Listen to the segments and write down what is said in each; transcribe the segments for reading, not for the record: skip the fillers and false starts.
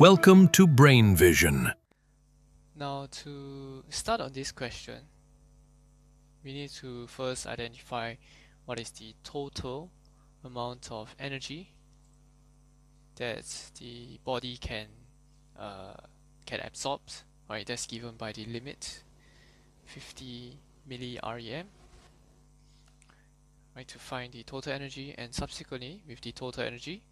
Welcome to Brain Vision. Now, to start on this question, we need to first identify what is the total amount of energy that the body can absorb. Right, that's given by the limit 50 millirem. Right, to find the total energy, and subsequently, with the total energy,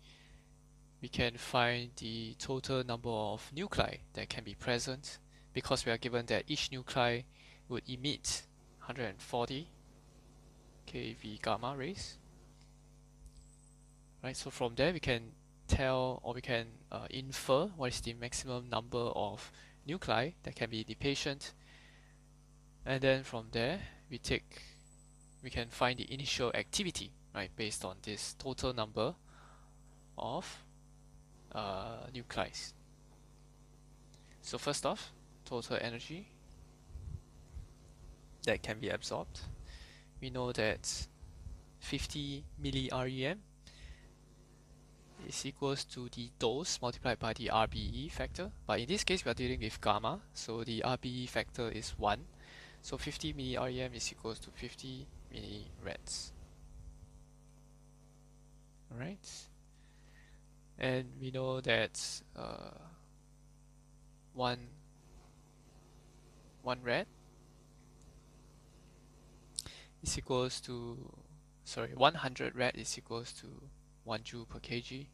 we can find the total number of nuclei that can be present, because we are given that each nuclei would emit 140 keV gamma rays. Right, so from there we can tell, or we can infer what is the maximum number of nuclei that can be in the patient, and then from there we can find the initial activity, right, based on this total number of nuclei. So first off, total energy that can be absorbed. We know that 50 millirem is equals to the dose multiplied by the RBE factor, but in this case we are dealing with gamma, so the RBE factor is 1, so 50 millirem is equals to 50 millirads. Alright, and we know that one rad is equals to 100 rad is equals to 1 joule per kg.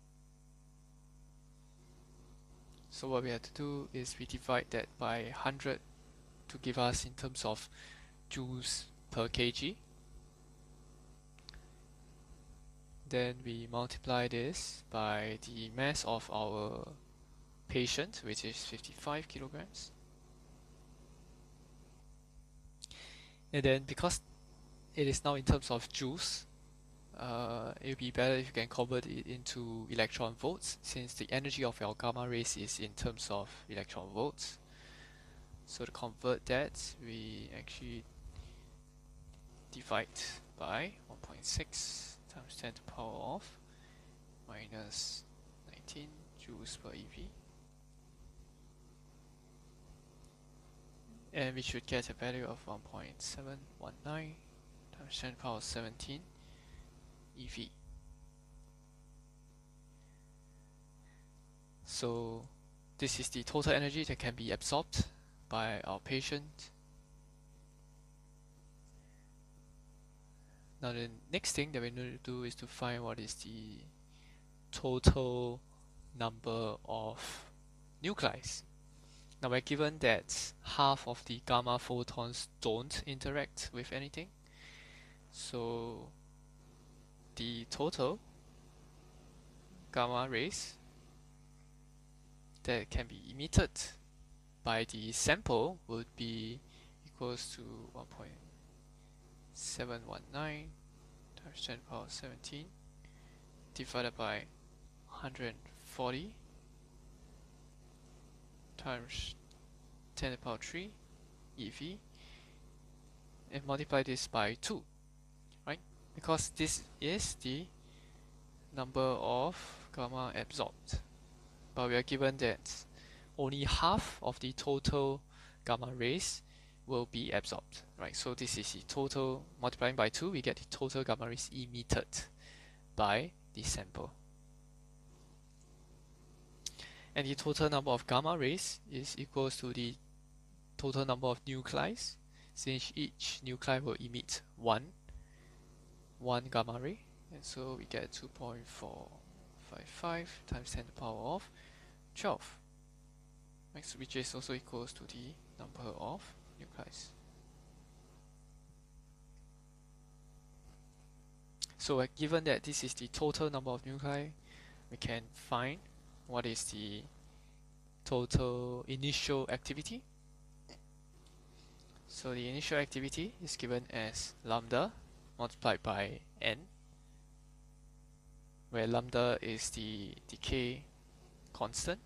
So what we have to do is we divide that by 100 to give us in terms of joules per kg. Then we multiply this by the mass of our patient, which is 55 kilograms. And then because it is now in terms of joules, it would be better if you can convert it into electron volts, since the energy of our gamma rays is in terms of electron volts. So to convert that, we actually divide by 1.6 times 10 to the power of minus 19 joules per eV. And we should get a value of 1.719 times 10 to the power 17 EV. So this is the total energy that can be absorbed by our patient. Now the next thing that we need to do is to find what is the total number of nuclei. Now we're given that half of the gamma photons don't interact with anything, so the total gamma rays that can be emitted by the sample would be equals to 1.719 times 10 to the power 17 divided by 140 times 10 to the power 3 EV, and multiply this by 2, right? Because this is the number of gamma absorbed, but we are given that only half of the total gamma rays will be absorbed, right? So this is the total, multiplying by 2, we get the total gamma rays emitted by the sample. And the total number of gamma rays is equals to the total number of nuclei, since each nuclei will emit one gamma ray, and so we get 2.455 times 10 to the power of 12, which is also equals to the number of nuclei. So given that this is the total number of nuclei, we can find what is the total initial activity. So the initial activity is given as lambda multiplied by n, where lambda is the decay constant.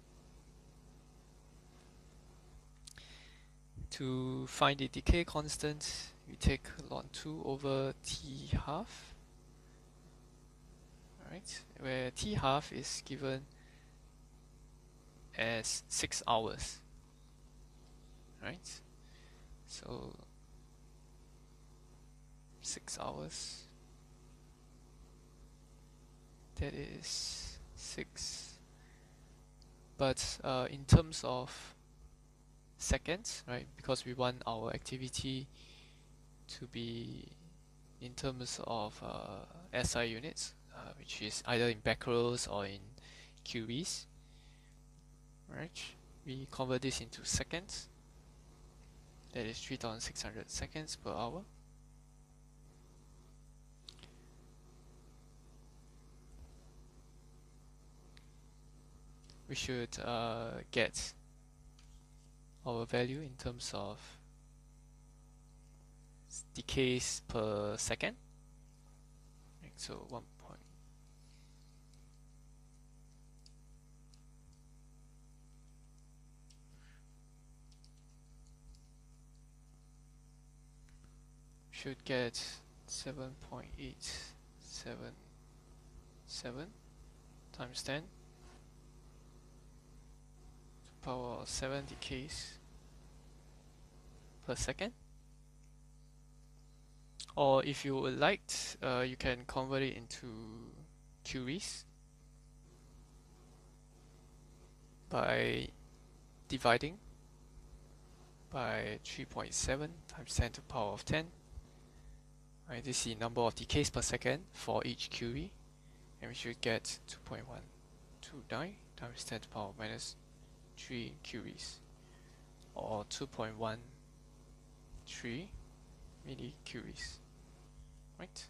To find the decay constant, we take ln 2 over t half, right, where t half is given as 6 hours, right? So 6 hours, that is 6. But in terms of seconds, right, because we want our activity to be in terms of SI units, which is either in becquerels or in curies, right? We convert this into seconds. That is 3,600 seconds per hour. We should get our value in terms of decays per second. Right, so 1 point. Should get 7.877 times 10 to the power of 7 decays per second. Or if you would like, you can convert it into curies by dividing by 3.7 times 10 to the power of 10. Right, this is the number of decays per second for each curie, and we should get 2.129 times 10 to the power minus 3 curies, or 2.13 millicuries, right?